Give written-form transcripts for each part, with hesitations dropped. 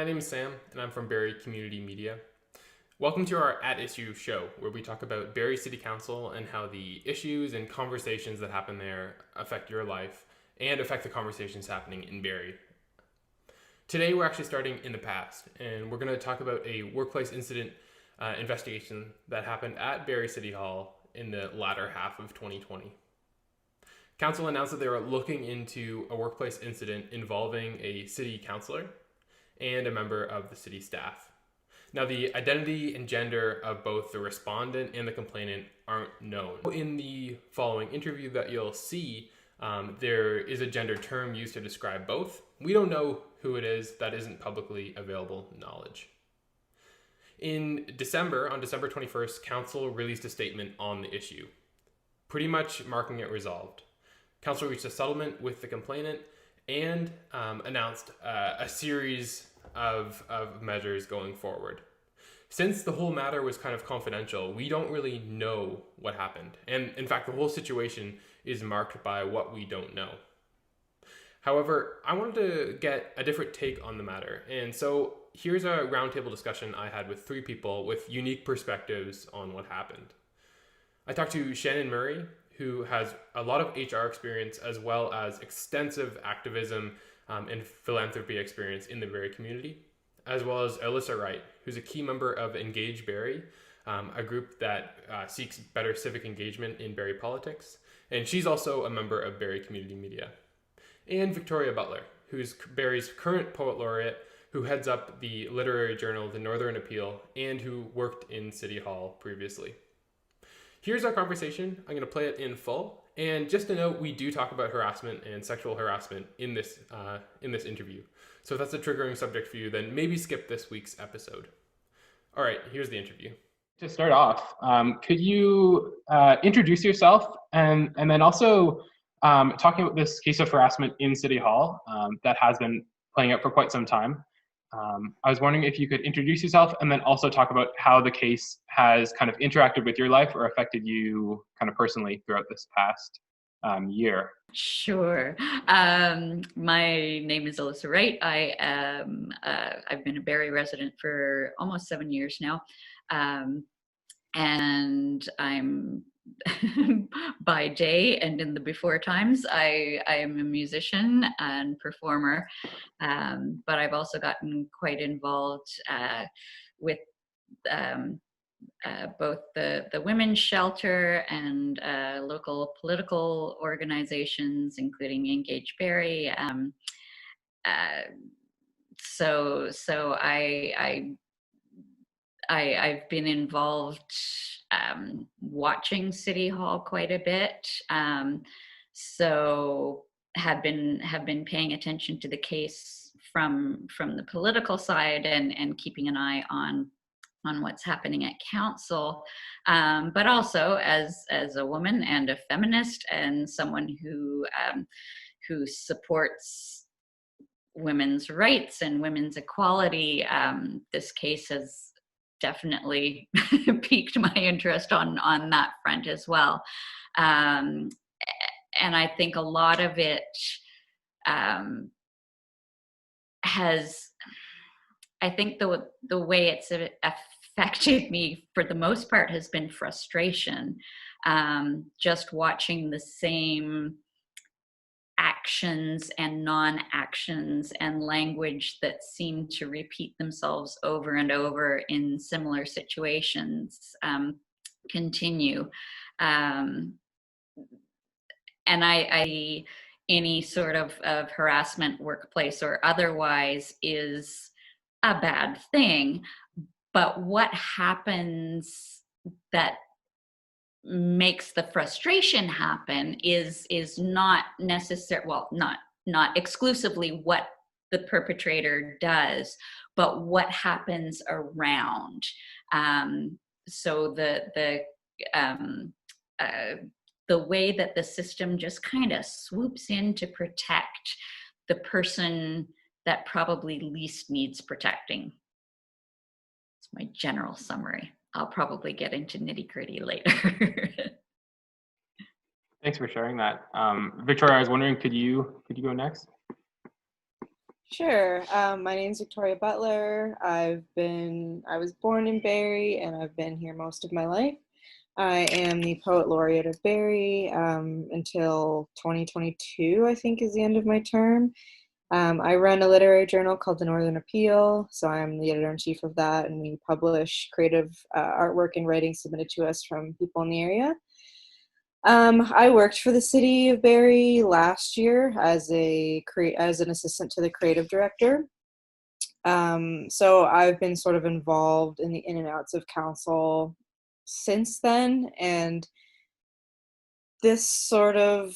name is Sam, and I'm from Barrie Community Media. Welcome to our At Issue show, where we talk about Barrie City Council and how the issues and conversations that happen there affect your life and affect the conversations happening in Barrie. Today, we're actually starting in the past, and we're going to talk about a workplace incident investigation that happened at Barrie City Hall in the latter half of 2020. Council announced that they were looking into a workplace incident involving a city councillor and a member of the city staff. Now, the identity and gender of both the respondent and the complainant aren't known. In the following interview that you'll see, there is a gender term used to describe both. We don't know who it is. That isn't publicly available knowledge. In December, on December 21st, Council released a statement on the issue, pretty much marking it resolved. Council reached a settlement with the complainant and announced a series of measures going forward. Since the whole matter was kind of confidential, we don't really know what happened. And in fact, the whole situation is marked by what we don't know. However, I wanted to get a different take on the matter. And so here's a roundtable discussion I had with three people with unique perspectives on what happened. I talked to Shannon Murree, who has a lot of HR experience as well as extensive activism and philanthropy experience in the Barrie community, as well as Alyssa Wright, who's a key member of Engage Barrie, a group that seeks better civic engagement in Barrie politics. And she's also a member of Barrie Community Media. And Victoria Butler, who's Barrie's current poet laureate, who heads up the literary journal The Northern Appeal, and who worked in City Hall previously. Here's our conversation. I'm going to play it in full. And just to note, we do talk about harassment and sexual harassment in this interview. So if that's a triggering subject for you, then maybe skip this week's episode. All right, here's the interview. To start off, could you introduce yourself and then also talking about this case of harassment in City Hall that has been playing out for quite some time. I was wondering if you could introduce yourself and then also talk about how the case has kind of interacted with your life or affected you kind of personally throughout this past year. Sure. My name is Alyssa Wright. I've been a Barrie resident for almost 7 years now. And I'm by day and in the before times, I am a musician and performer, but I've also gotten quite involved with both the women's shelter and local political organizations, including Engage Barrie. So I've been involved watching City Hall quite a bit. So have been paying attention to the case from the political side and keeping an eye on what's happening at council, but also as a woman and a feminist and someone who supports women's rights and women's equality. This case has definitely piqued my interest on that front as well. And I think a lot of it I think the way it's affected me for the most part has been frustration. Just watching the same actions and non-actions and language that seem to repeat themselves over and over in similar situations continue. And I any sort of harassment, workplace or otherwise, is a bad thing. But what happens that makes the frustration happen is not necessary, well, not exclusively what the perpetrator does, but what happens around. So the way that the system just kind of swoops in to protect the person that probably least needs protecting. It's my general summary. I'll probably get into nitty-gritty later. Thanks for sharing that. Victoria, I was wondering, could you go next? Sure. My name's Victoria Butler. I was born in Barrie and I've been here most of my life. I am the poet laureate of Barrie until 2022, I think, is the end of my term. I run a literary journal called The Northern Appeal, so I'm the editor-in-chief of that, and we publish creative artwork and writing submitted to us from people in the area. I worked for the city of Barrie last year as an assistant to the creative director. So I've been sort of involved in the in and outs of council since then, and this sort of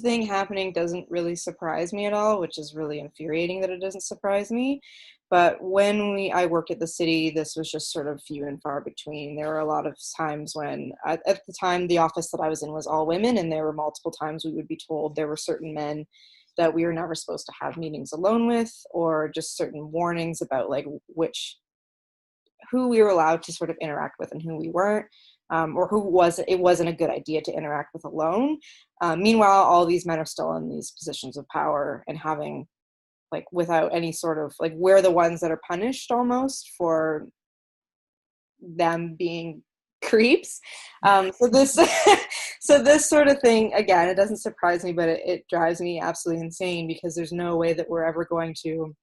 thing happening doesn't really surprise me at all, which is really infuriating that it doesn't surprise me. But when I worked at the city, this was just sort of few and far between. There were a lot of times when, at the time, the office that I was in was all women, and there were multiple times we would be told there were certain men that we were never supposed to have meetings alone with, or just certain warnings about like who we were allowed to sort of interact with and who we weren't, or it wasn't a good idea to interact with alone. Meanwhile, all these men are still in these positions of power and having, like, without any sort of, like, we're the ones that are punished almost for them being creeps. So this so this sort of thing, again, it doesn't surprise me, but it drives me absolutely insane, because there's no way that we're ever going to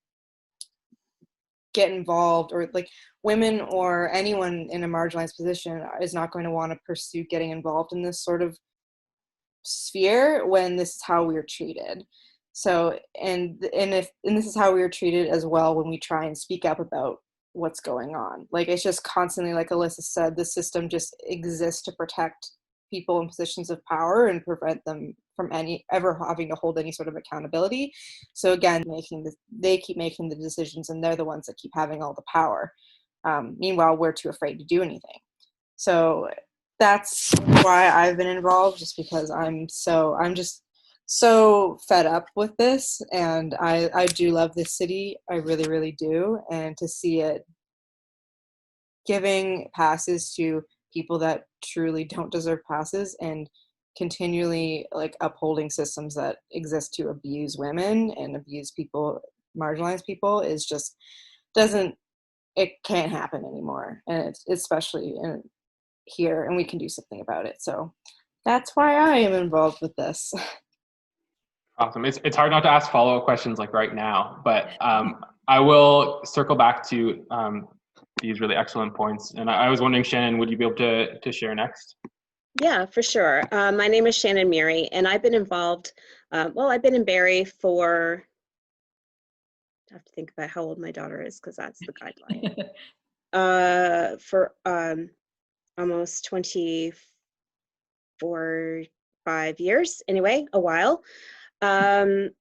get involved, or like women or anyone in a marginalized position is not going to want to pursue getting involved in this sort of sphere when this is how we are treated. So and this is how we are treated as well when we try and speak up about what's going on. Like, it's just constantly, like Alyssa said, the system just exists to protect people in positions of power and prevent them from ever having to hold any sort of accountability. So again, they keep making the decisions, and they're the ones that keep having all the power. Meanwhile, we're too afraid to do anything. So that's why I've been involved, just because I'm just so fed up with this, and I do love this city. I really, really do. And to see it giving passes to people that truly don't deserve passes, and continually like upholding systems that exist to abuse women and abuse people, marginalized people, is just it can't happen anymore. And it's especially here, and we can do something about it. So that's why I am involved with this. Awesome. It's hard not to ask follow-up questions like right now, but I will circle back to these really excellent points. And I was wondering, Shannon, would you be able to share next? Yeah, for sure. My name is Shannon Murree, and I've been involved, I've been in Barrie for, I have to think about how old my daughter is, because that's the guideline. For almost 5 years, anyway, a while. I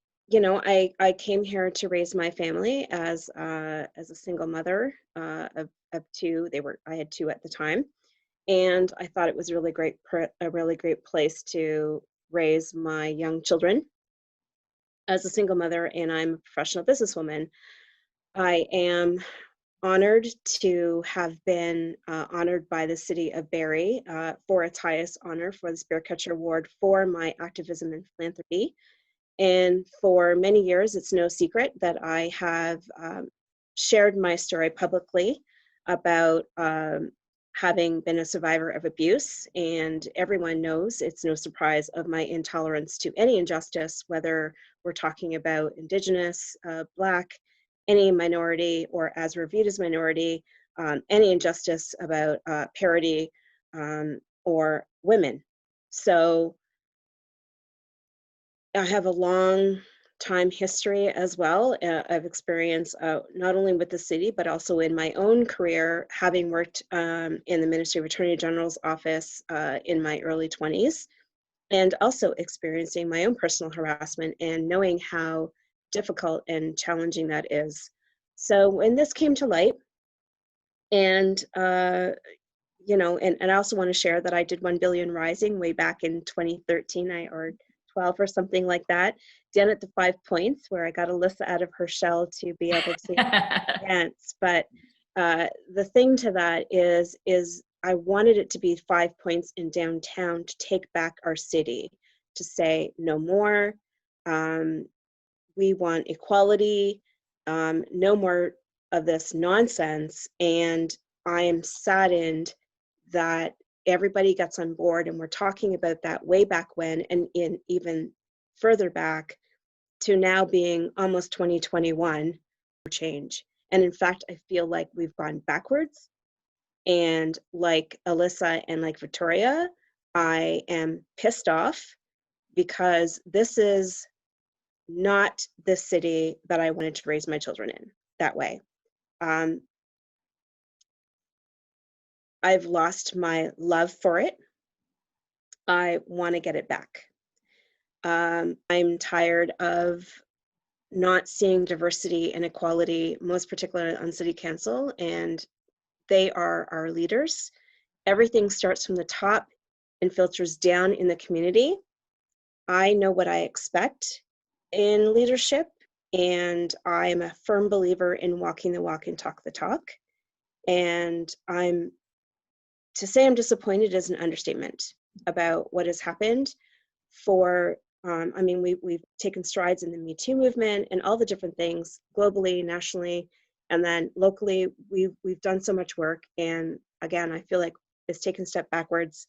came here to raise my family as a single mother of two. I had two at the time. And I thought it was a really great place to raise my young children as a single mother, and I'm a professional businesswoman. I am honored to have been honored by the city of Barrie for its highest honor, for the Spirit Catcher Award, for my activism and philanthropy. And for many years, it's no secret that I have shared my story publicly about having been a survivor of abuse, and everyone knows, it's no surprise, of my intolerance to any injustice, whether we're talking about Indigenous, Black, any minority, or as we're viewed as minority, any injustice about parity or women. So I have a long time history as well of experience, not only with the city, but also in my own career, having worked in the Ministry of Attorney General's office in my early 20s, and also experiencing my own personal harassment and knowing how difficult and challenging that is. So when this came to light, and and I also want to share that I did 1 Billion Rising way back in 2013, or 12 or something like that, down at the 5 points, where I got Alyssa out of her shell to be able to dance. But the thing to that is I wanted it to be 5 points in downtown to take back our city, to say no more. we want equality, no more of this nonsense. And I am saddened that everybody gets on board, and we're talking about that way back when, and in even further back to now being almost 2021 change. And in fact, I feel like we've gone backwards. And like Alyssa and like Victoria, I am pissed off because this is not the city that I wanted to raise my children in that way. I've lost my love for it. I want to get it back. I'm tired of not seeing diversity and equality, most particularly on city council, and they are our leaders. Everything starts from the top and filters down in the community. I know what I expect in leadership, and I'm a firm believer in walking the walk and talk the talk. And to say I'm disappointed is an understatement about what has happened for, I mean, we've taken strides in the Me Too movement and all the different things globally, nationally, and then locally, we've done so much work. And again, I feel like it's taken a step backwards.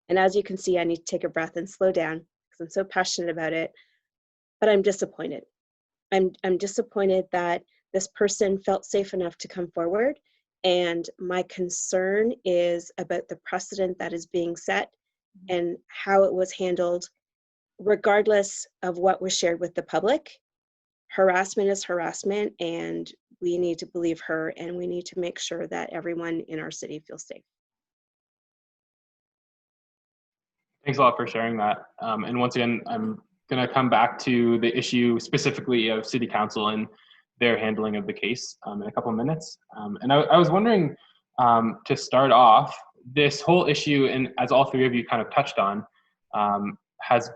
And as you can see, I need to take a breath and slow down because I'm so passionate about it. But I'm disappointed. I'm disappointed that this person felt safe enough to come forward. And my concern is about the precedent that is being set and how it was handled, regardless of what was shared with the public. Harassment is harassment, and we need to believe her, and we need to make sure that everyone in our city feels safe. Thanks a lot for sharing that. And once again, I'm going to come back to the issue specifically of City Council and their handling of the case in a couple of minutes. And I was wondering, to start off, this whole issue, and as all three of you kind of touched on, has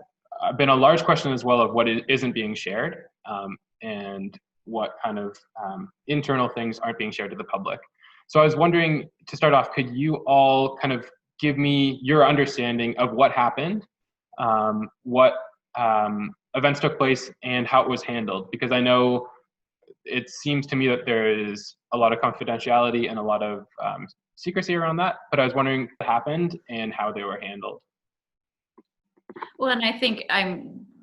been a large question as well of what isn't being shared and what kind of internal things aren't being shared to the public. So I was wondering, to start off, could you all kind of give me your understanding of what happened, what events took place, and how it was handled? Because I know it seems to me that there is a lot of confidentiality and a lot of secrecy around that, but I was wondering what happened and how they were handled. Well, and I think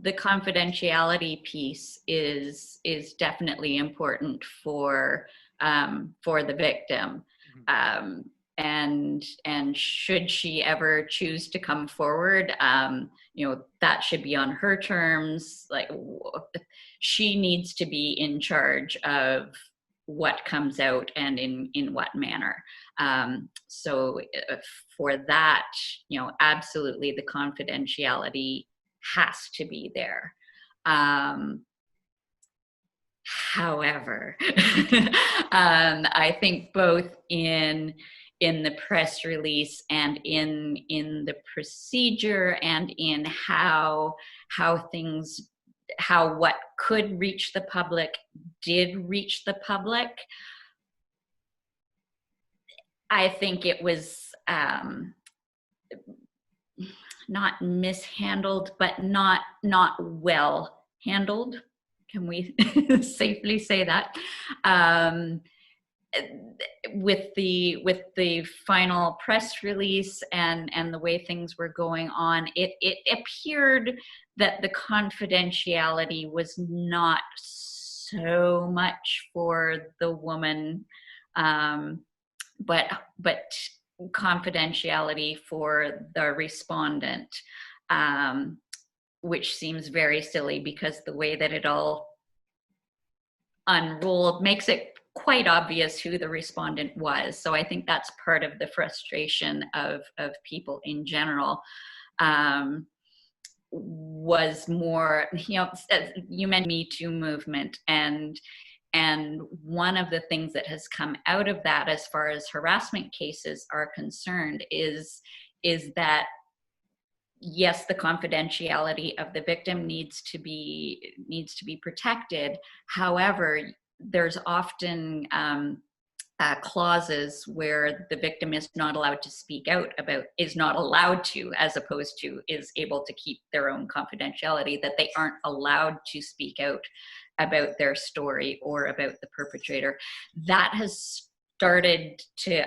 the confidentiality piece is definitely important for the victim. And should she ever choose to come forward, that should be on her terms. Like, she needs to be in charge of what comes out and in what manner. So for that, absolutely the confidentiality has to be there. However, I think both in the press release and in the procedure and in how what could reach the public did reach the public, I think it was not mishandled, but not well handled. Can we safely say that? With the final press release and the way things were going on, it appeared that the confidentiality was not so much for the woman, but confidentiality for the respondent, which seems very silly because the way that it all unrolled makes it quite obvious who the respondent was. So I think that's part of the frustration of people in general. Was more, you mentioned Me Too movement, and one of the things that has come out of that as far as harassment cases are concerned is that, yes, the confidentiality of the victim needs to be protected. However, there's often clauses where the victim is not allowed to speak out about, is not allowed to, as opposed to is able to keep their own confidentiality, that they aren't allowed to speak out about their story or about the perpetrator. That has started to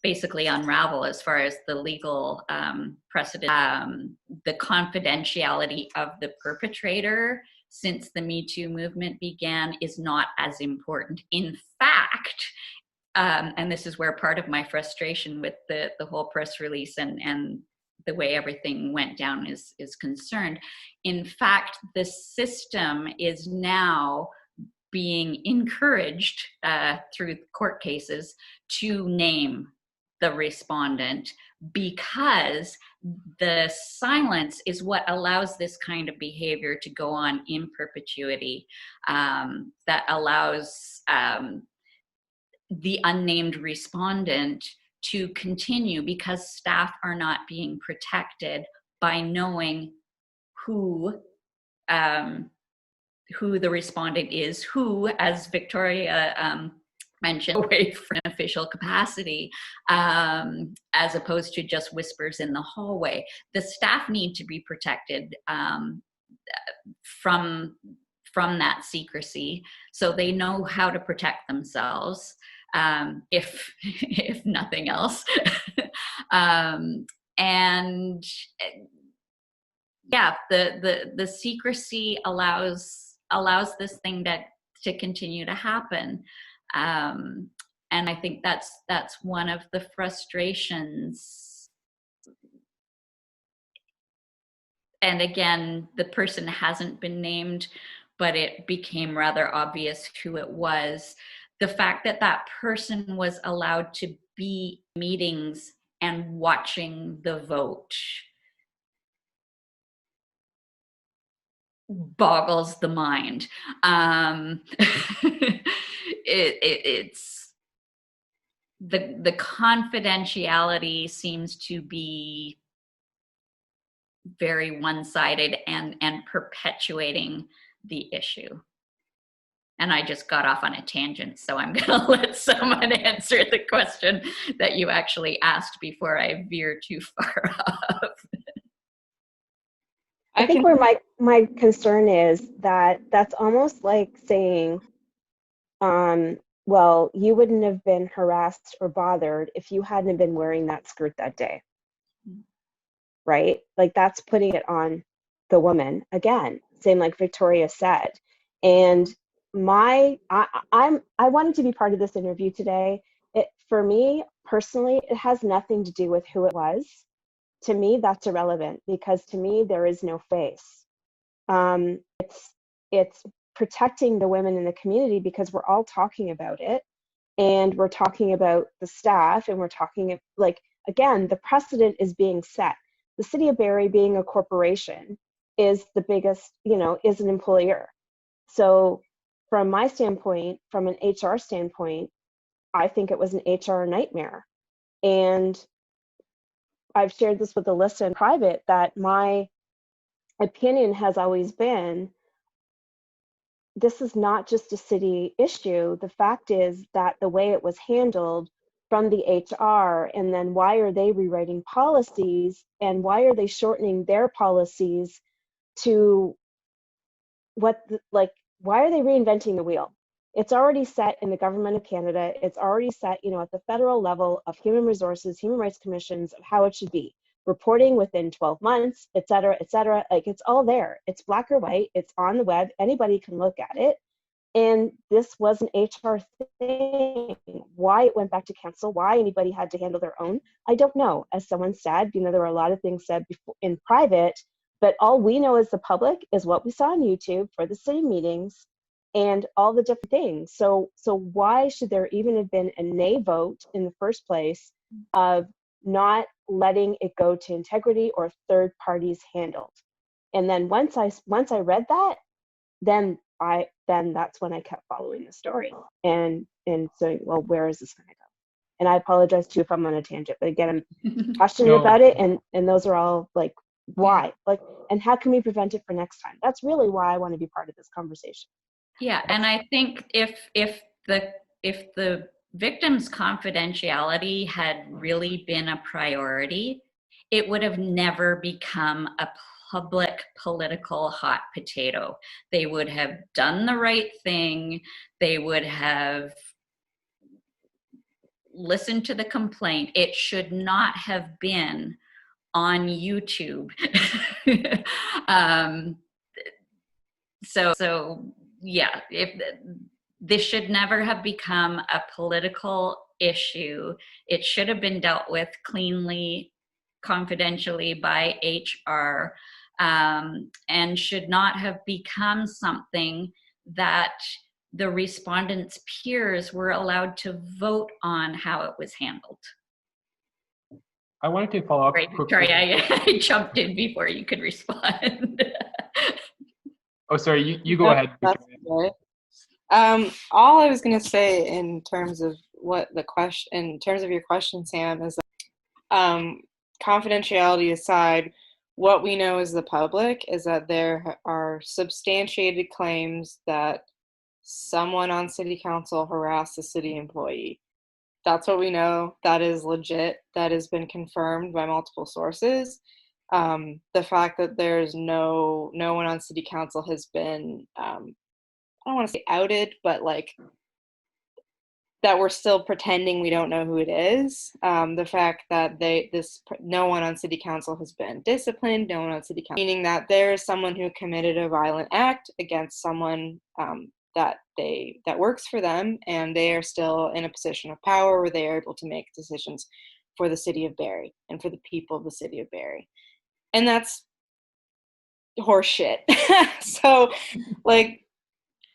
basically unravel as far as the legal precedent. The confidentiality of the perpetrator since the Me Too movement began is not as important. In fact, and this is where part of my frustration with the whole press release and the way everything went down is concerned. In fact, the system is now being encouraged through court cases to name the respondent, because the silence is what allows this kind of behavior to go on in perpetuity, that allows the unnamed respondent to continue, because staff are not being protected by knowing who the respondent is, who, as Victoria mentioned, away from an official capacity, as opposed to just whispers in the hallway. The staff need to be protected from that secrecy, so they know how to protect themselves, if nothing else. And yeah, the secrecy allows this thing to continue to happen. And I think that's one of the frustrations. And again, the person hasn't been named, but it became rather obvious who it was. The fact that that person was allowed to be in meetings and watching the vote boggles the mind. It's the confidentiality seems to be very one-sided and perpetuating the issue. And I just got off on a tangent, so I'm gonna let someone answer the question that you actually asked before I veer too far off. I think where my concern is that's almost like saying, well, you wouldn't have been harassed or bothered if you hadn't been wearing that skirt that day, right? Like, that's putting it on the woman again, same like Victoria said. And I wanted to be part of this interview today. For me personally, it has nothing to do with who it was. To me, that's irrelevant, because to me, there is no face. It's protecting the women in the community, because we're all talking about it, and we're talking about the staff, and we're talking, like, again, the precedent is being set. The city of Barrie, being a corporation, is the biggest, is an employer. So from my standpoint, from an HR standpoint, I think it was an HR nightmare. And I've shared this with Alyssa in private, that my opinion has always been, this is not just a city issue. The fact is that the way it was handled from the HR, and then why are they rewriting policies, and why are they shortening their policies to why are they reinventing the wheel? It's already set in the government of Canada. It's already set, at the federal level of human resources, human rights commissions, of how it should be. Reporting within 12 months, et cetera, et cetera. Like, it's all there. It's black or white. It's on the web. Anybody can look at it. And this was an HR thing. Why it went back to council, why anybody had to handle their own, I don't know. As someone said, there were a lot of things said before in private, but all we know as the public is what we saw on YouTube for the city meetings and all the different things. So why should there even have been a nay vote in the first place of not letting it go to integrity or third parties handled? And then once I read that, then that's when I kept following the story and saying, well, where is this going to go? And I apologize too if I'm on a tangent, but again, I'm passionate about it, and those are all like, why, and how can we prevent it for next time? That's really why I want to be part of this conversation. Yeah, and I think if the victim's confidentiality had really been a priority, it would have never become a public political hot potato. They would have done the right thing. They would have listened to the complaint. It should not have been on YouTube. So yeah, if this should never have become a political issue. It should have been dealt with cleanly, confidentially by HR, and should not have become something that the respondents' peers were allowed to vote on how it was handled. I wanted to follow up quickly. Sorry, I jumped in before you could respond. Oh, sorry, you go ahead. That's okay. All I was going to say in terms of in terms of your question, Sam, is confidentiality aside, what we know as the public is that there are substantiated claims that someone on city council harassed a city employee. That's what we know. That is legit. That has been confirmed by multiple sources. The fact that there's no one on city council has been, I don't want to say outed, but like that we're still pretending we don't know who it is. The fact that no one on city council has been disciplined, no one on city council, meaning that there is someone who committed a violent act against someone that works for them, and they are still in a position of power where they are able to make decisions for the city of Barrie and for the people of the city of Barrie. And that's horseshit. So like,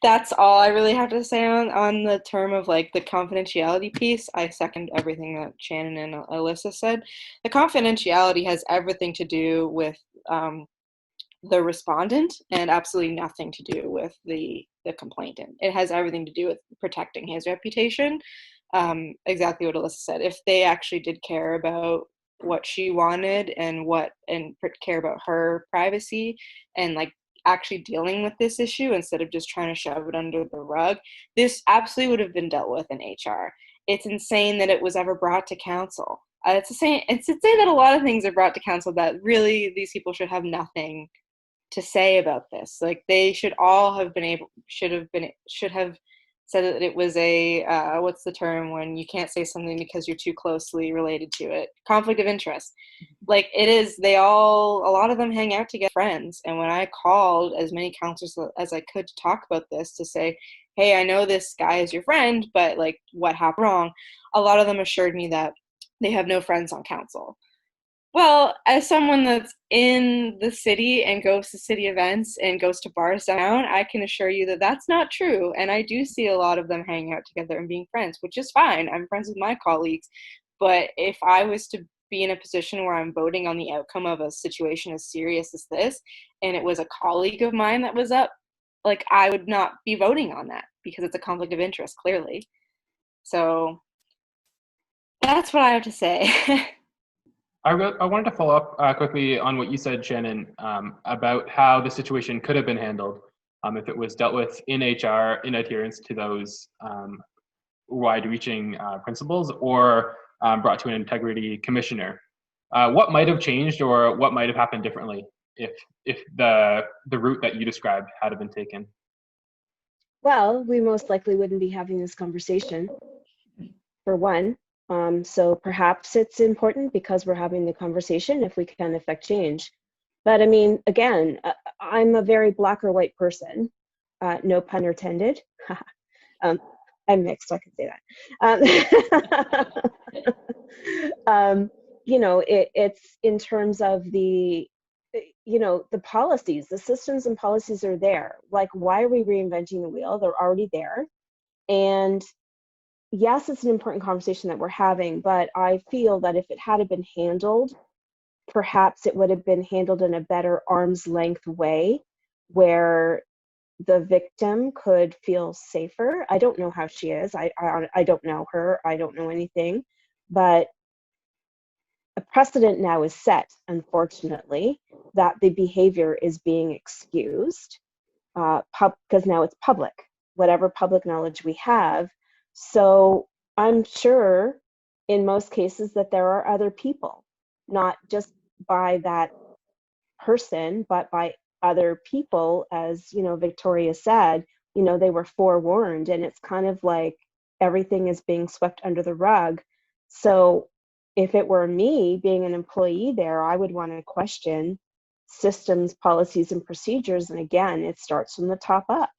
that's all I really have to say on the term of like the confidentiality piece. I second everything that Shannon and Alyssa said. The confidentiality has everything to do with the respondent and absolutely nothing to do with the complainant. It has everything to do with protecting his reputation. Exactly what Alyssa said. If they actually did care about what she wanted and care about her privacy and like actually dealing with this issue instead of just trying to shove it under the rug, this absolutely would have been dealt with in HR. It's insane that it was ever brought to council. It's insane that a lot of things are brought to council that really these people should have nothing to say about this. Like they should have said that it was a what's the term when you can't say something because you're too closely related to it? Conflict of interest. Like it is, a lot of them hang out together, friends. And when I called as many counselors as I could to talk about this, to say, hey, I know this guy is your friend, but like what happened wrong? A lot of them assured me that they have no friends on council. Well, as someone that's in the city and goes to city events and goes to bars downtown, I can assure you that that's not true. And I do see a lot of them hanging out together and being friends, which is fine. I'm friends with my colleagues. But if I was to be in a position where I'm voting on the outcome of a situation as serious as this, and it was a colleague of mine that was up, like I would not be voting on that because it's a conflict of interest, clearly. So that's what I have to say. I wanted to follow up quickly on what you said, Shannon, about how the situation could have been handled if it was dealt with in HR in adherence to those wide-reaching principles, or brought to an integrity commissioner. What might have changed, or what might have happened differently if the route that you described had been taken? Well, we most likely wouldn't be having this conversation, for one. So perhaps it's important because we're having the conversation if we can affect change. But I mean, again, I'm a very black or white person, no pun intended. I'm mixed, I can say that. You know, it's in terms of the policies, the systems and policies are there. Like, why are we reinventing the wheel? They're already there. And yes, it's an important conversation that we're having, but I feel that if it had been handled, perhaps it would have been handled in a better arm's length way where the victim could feel safer. I don't know how she is. I don't know her. I don't know anything, but a precedent now is set, unfortunately, that the behavior is being excused because now it's public, whatever public knowledge we have. So I'm sure in most cases that there are other people, not just by that person, but by other people, as Victoria said, they were forewarned, and it's kind of like everything is being swept under the rug. So if it were me being an employee there, I would want to question systems, policies, and procedures. And again, it starts from the top up.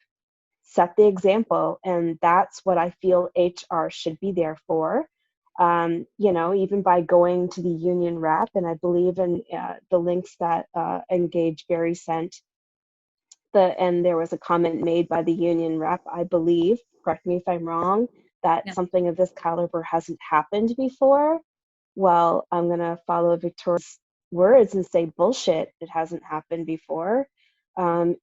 Set the example, and that's what I feel HR should be there for. Even by going to the union rep, and I believe in the links that Engage Barrie sent, and there was a comment made by the union rep, I believe, correct me if I'm wrong, that something of this caliber hasn't happened before. Well, I'm going to follow Victoria's words and say, bullshit, it hasn't happened before.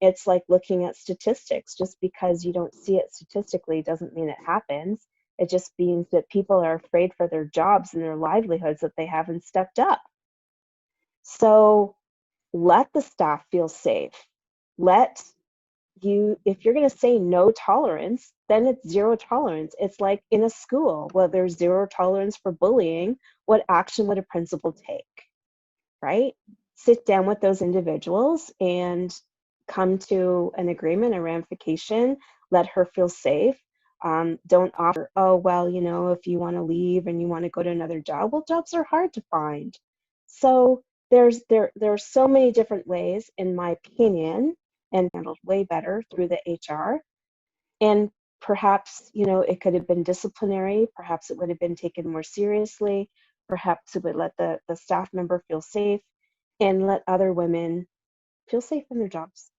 It's like looking at statistics. Just because you don't see it statistically doesn't mean it happens. It just means that people are afraid for their jobs and their livelihoods, that they haven't stepped up. So let the staff feel safe. If you're going to say no tolerance, then it's zero tolerance. It's like in a school, well, there's zero tolerance for bullying. What action would a principal take, right? Sit down with those individuals and come to an agreement, a ramification, let her feel safe. Don't offer, oh, well, if you want to leave and you want to go to another job, well, jobs are hard to find. So there are so many different ways, in my opinion, and handled way better through the HR. And perhaps, it could have been disciplinary, perhaps it would have been taken more seriously, perhaps it would let the staff member feel safe and let other women feel safe in their jobs.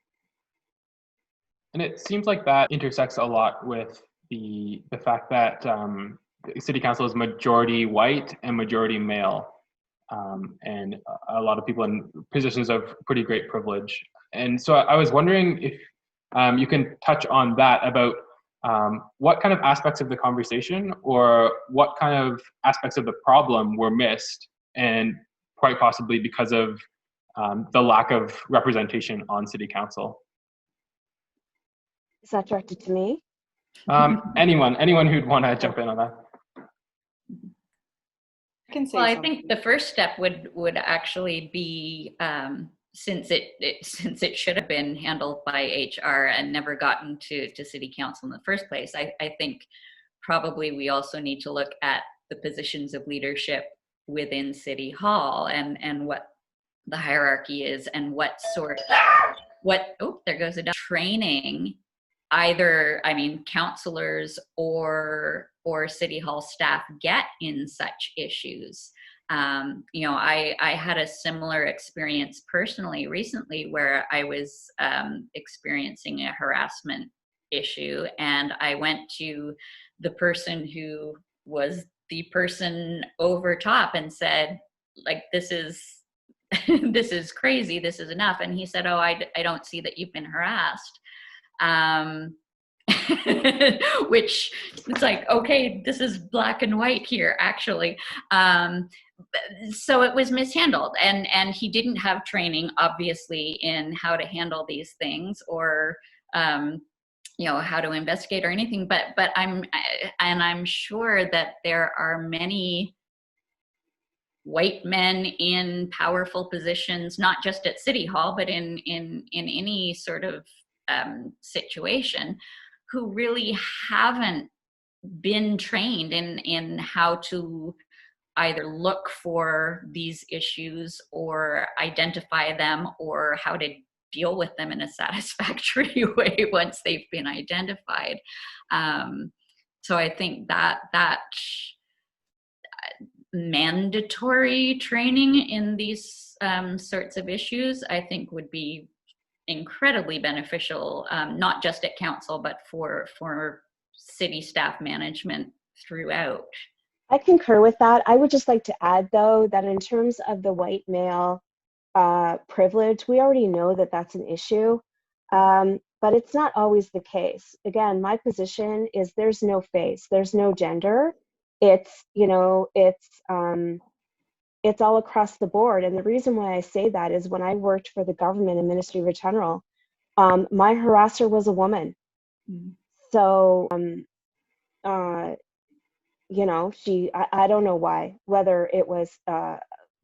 And it seems like that intersects a lot with the fact that city council is majority white and majority male, and a lot of people in positions of pretty great privilege. And so I was wondering if you can touch on that, about what kind of aspects of the conversation or what kind of aspects of the problem were missed, and quite possibly because of the lack of representation on city council. Is that directed to me? Anyone who'd want to jump in on that. I can say Well, something. I think the first step would actually be, since it should have been handled by HR and never gotten to city council in the first place, I think probably we also need to look at the positions of leadership within City Hall and what the hierarchy is, and what there goes a dog, training either, councillors or City Hall staff get in such issues. I had a similar experience personally recently where I was experiencing a harassment issue, and I went to the person who was the person over top and said, like, this is this is crazy, this is enough. And he said, oh, I don't see that you've been harassed. Which it's like, okay, this is black and white here, actually. So it was mishandled, and he didn't have training, obviously, in how to handle these things, or how to investigate or anything. But I'm sure that there are many white men in powerful positions, not just at City Hall, but in any sort of situation, who really haven't been trained in how to either look for these issues or identify them, or how to deal with them in a satisfactory way once they've been identified. So I think that mandatory training in these sorts of issues, I think, would be incredibly beneficial, not just at council, but for city staff management throughout. I concur with that. I would just like to add, though, that in terms of the white male privilege, we already know that that's an issue, but it's not always the case. Again, my position is there's no face, there's no gender. It's it's all across the board. And the reason why I say that is when I worked for the government and Ministry of General, my harasser was a woman. Mm-hmm. So, I don't know why, whether it was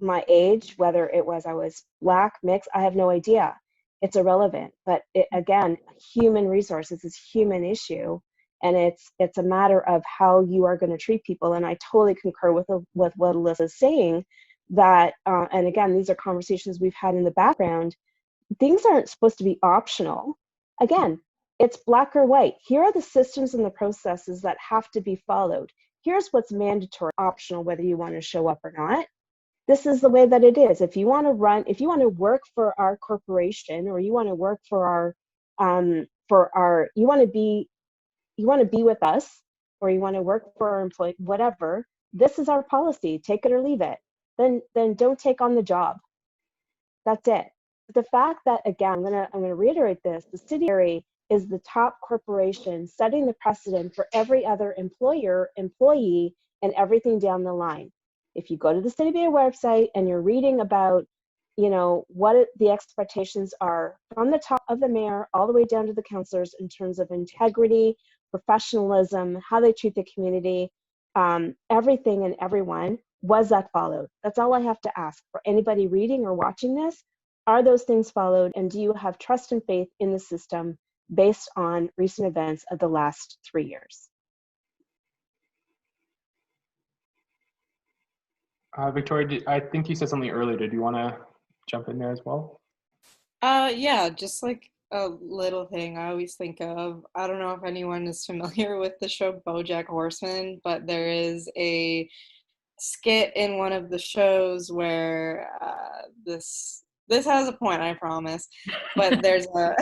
my age, whether it was I was Black, mixed, I have no idea. It's irrelevant. But again, human resources is a human issue, and it's a matter of how you are going to treat people. And I totally concur with what Alyssa is saying, that and again, these are conversations we've had in the background. Things aren't supposed to be optional. Again, it's black or white. Here are the systems and the processes that have to be followed. Here's what's mandatory, optional, whether you want to show up or not. This is the way that it is. If you want to work for our corporation, or you want to work for you want to be with us, or you want to work for our employee, whatever, this is our policy. Take it or leave it. Then don't take on the job. That's it. The fact that, again, I'm gonna reiterate this, the city of Barrie is the top corporation setting the precedent for every other employer, employee, and everything down the line. If you go to the City of Barrie website and you're reading about, what the expectations are from the top of the mayor all the way down to the councillors in terms of integrity, professionalism, how they treat the community, everything and everyone, was that followed? That's all I have to ask for anybody reading or watching this. Are those things followed, and do you have trust and faith in the system based on recent events of the last 3 years? Victoria, I think you said something earlier. Did you want to jump in there as well? Yeah, just like a little thing I always think of. I don't know if anyone is familiar with the show BoJack Horseman, but there is a skit in one of the shows where this has a point, I promise. But there's a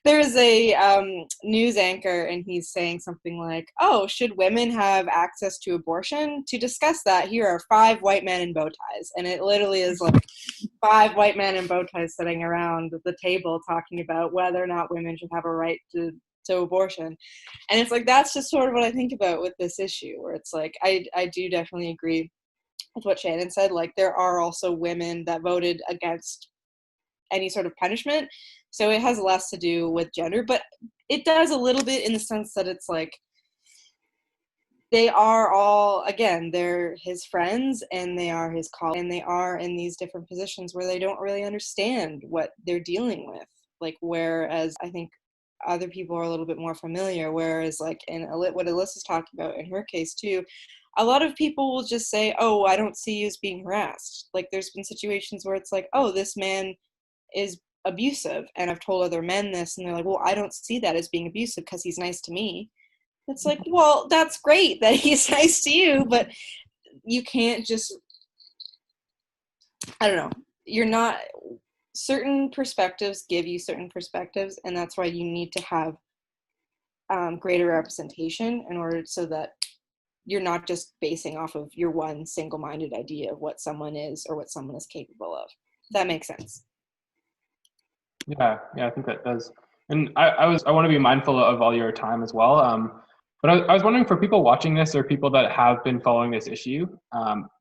there's a news anchor, and he's saying something like, "Oh, should women have access to abortion? To discuss that, here are 5 white men in bow ties." And it literally is like 5 white men in bow ties sitting around the table talking about whether or not women should have a right to abortion. And it's like, that's just sort of what I think about with this issue, where it's like, I do definitely agree with what Shannon said. Like, there are also women that voted against any sort of punishment, so it has less to do with gender, but it does a little bit in the sense that it's like, they are all, again, they're his friends and they are his colleagues, and they are in these different positions where they don't really understand what they're dealing with. Like, whereas I think other people are a little bit more familiar, whereas like in what Alyssa's talking about in her case too, a lot of people will just say, "Oh, I don't see you as being harassed." Like, there's been situations where it's like, "Oh, this man is abusive," and I've told other men this, and they're like, "Well, I don't see that as being abusive because he's nice to me." It's like, well, that's great that he's nice to you, but you can't just, I don't know, you're not, certain perspectives give you certain perspectives, and that's why you need to have greater representation in order, so that you're not just basing off of your one single-minded idea of what someone is or what someone is capable of. If that makes sense. Yeah, I think that does. And I want to be mindful of all your time as well. But I was wondering, for people watching this, or people that have been following this issue,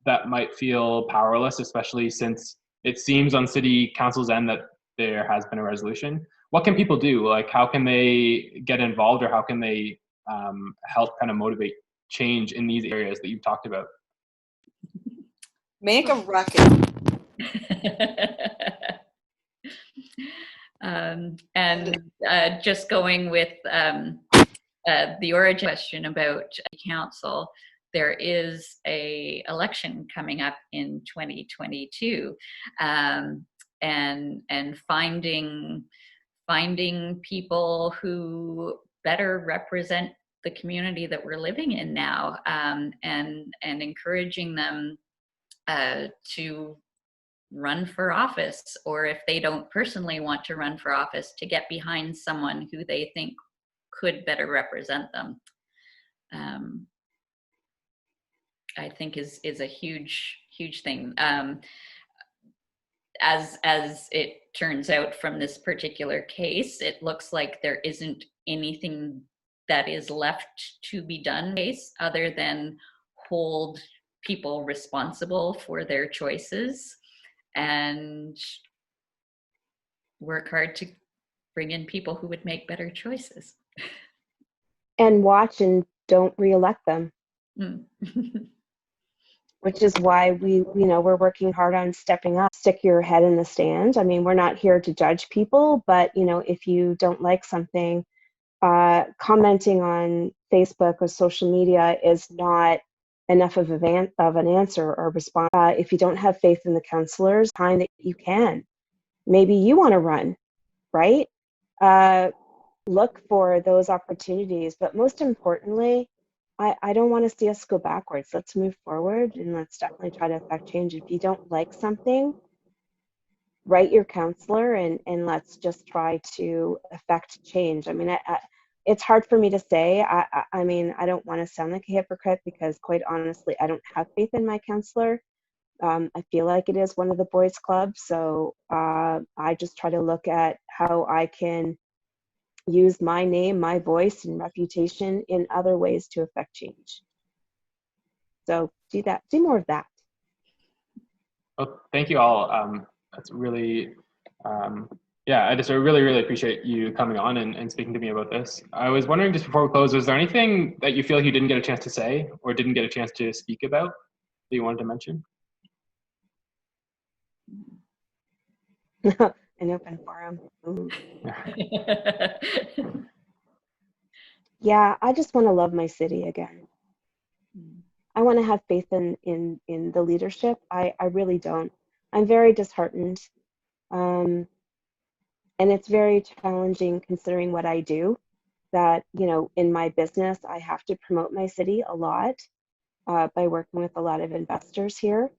that might feel powerless, especially since it seems on city council's end that there has been a resolution. What can people do? Like, how can they get involved, or how can they help kind of motivate change in these areas that you've talked about? Make a ruckus. And just going with the origin question about council, there is a election coming up in 2022, and finding people who better represent the community that we're living in now, and encouraging them to run for office, or if they don't personally want to run for office, to get behind someone who they think could better represent them, I think is a huge thing. As it turns out from this particular case, it looks like there isn't anything that is left to be done other than hold people responsible for their choices and work hard to bring in people who would make better choices. And watch and don't reelect them. which is why we're working hard on stepping up. Stick your head in the sand. I mean, we're not here to judge people, but if you don't like something, commenting on Facebook or social media is not enough of an answer or response. If you don't have faith in the councillors, time that you can. Maybe you want to run, right? Look for those opportunities, but most importantly, I don't want to see us go backwards. Let's move forward, and let's definitely try to affect change. If you don't like something, write your councillor, and let's just try to affect change. I mean, it's hard for me to say. I mean, I don't want to sound like a hypocrite, because quite honestly, I don't have faith in my councillor. I feel like it is one of the boys' clubs, so I just try to look at how I can use my name, my voice, and reputation in other ways to affect change. So do more of that. Well, thank you all. That's really, I just really, really appreciate you coming on and speaking to me about this. I was wondering, just before we close, was there anything that you feel like you didn't get a chance to say or didn't get a chance to speak about that you wanted to mention? An open forum. Yeah, I just want to love my city again. I want to have faith in the leadership. I really don't. I'm very disheartened. And it's very challenging considering what I do, that, in my business, I have to promote my city a lot by working with a lot of investors here,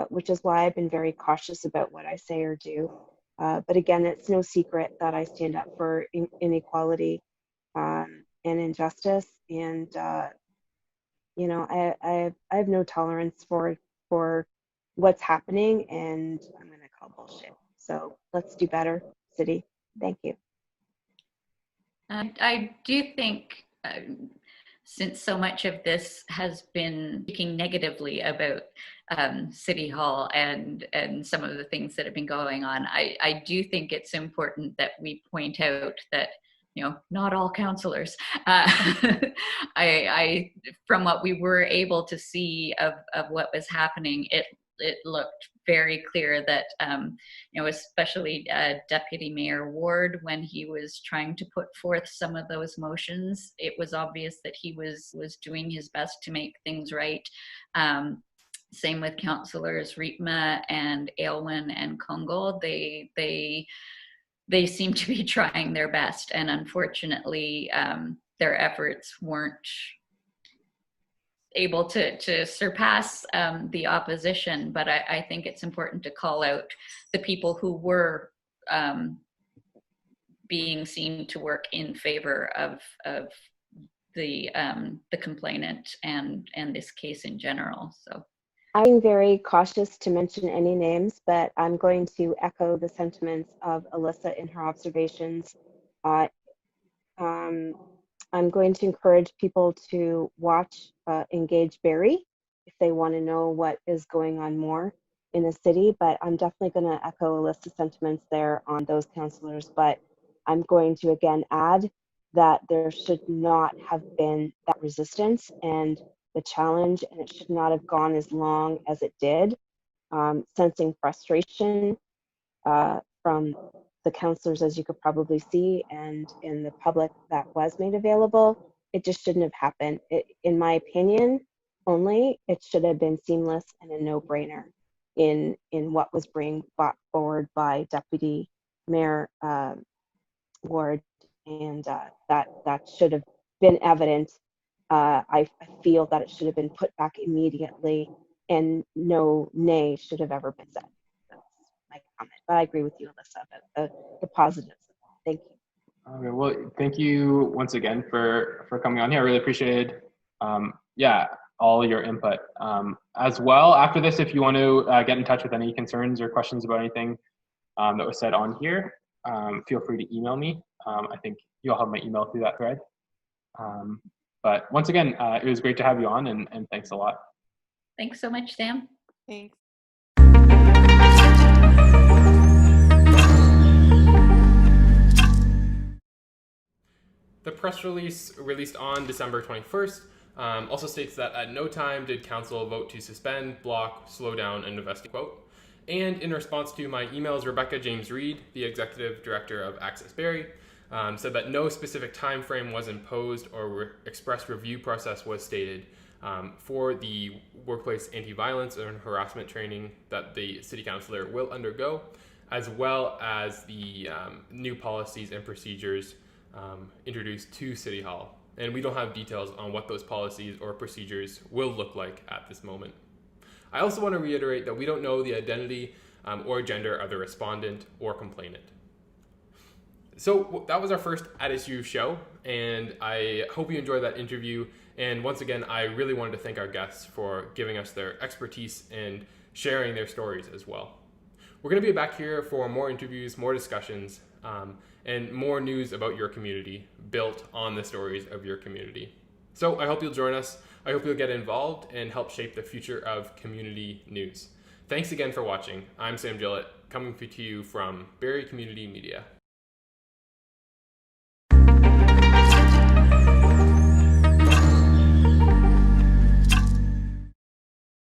which is why I've been very cautious about what I say or do. But again, it's no secret that I stand up for inequality and injustice. And, I have no tolerance for what's happening, and I'm going to call bullshit. So let's do better, city. Thank you. I do think, since so much of this has been speaking negatively about City Hall and some of the things that have been going on, I do think it's important that we point out that, not all councillors. I from what we were able to see of what was happening, it looked very clear that, especially Deputy Mayor Ward, when he was trying to put forth some of those motions, it was obvious that he was doing his best to make things right. Same with councillors Rietma and Aylwin and Kungol. They seem to be trying their best, and unfortunately, their efforts weren't able to surpass the opposition. But I think it's important to call out the people who were being seen to work in favor of the complainant and this case in general. So I'm very cautious to mention any names, but I'm going to echo the sentiments of Alyssa in her observations. I'm going to encourage people to watch Engage Barrie if they want to know what is going on more in the city, but I'm definitely going to echo Alyssa's sentiments there on those councillors. But I'm going to again add that there should not have been that resistance and the challenge, and it should not have gone as long as it did. Sensing frustration from the councillors, as you could probably see, and in the public that was made available, it just shouldn't have happened. In my opinion, only, it should have been seamless and a no-brainer in what was being brought forward by Deputy Mayor Ward, and that should have been evident. I feel that it should have been put back immediately, and no nay should have ever been said. That's my comment. But I agree with you, Alyssa, about the positives. Thank you. Okay, well, thank you once again for coming on here. I really appreciated, all your input. As well, after this, if you want to get in touch with any concerns or questions about anything that was said on here, feel free to email me. I think you'll have my email through that thread. But once again, it was great to have you on, and thanks a lot. thanks so much, Sam. Thanks. The press release released on December 21st Also states that at no time did council vote to suspend, block, slow down, and investigate, quote. And in response to my emails, Rebecca James Reed, the executive director of Access Barrie, said that no specific time frame was imposed or express review process was stated for the workplace anti-violence and harassment training that the city councillor will undergo, as well as the new policies and procedures introduced to City Hall. And we don't have details on what those policies or procedures will look like at this moment. I also want to reiterate that we don't know the identity or gender of the respondent or complainant. So that was our first At Issue show, and I hope you enjoyed that interview. And once again, I really wanted to thank our guests for giving us their expertise and sharing their stories as well. We're going to be back here for more interviews, more discussions, and more news about your community built on the stories of your community. So I hope you'll join us. I hope you'll get involved and help shape the future of community news. Thanks again for watching. I'm Sam Gillett, coming to you from Barrie Community Media.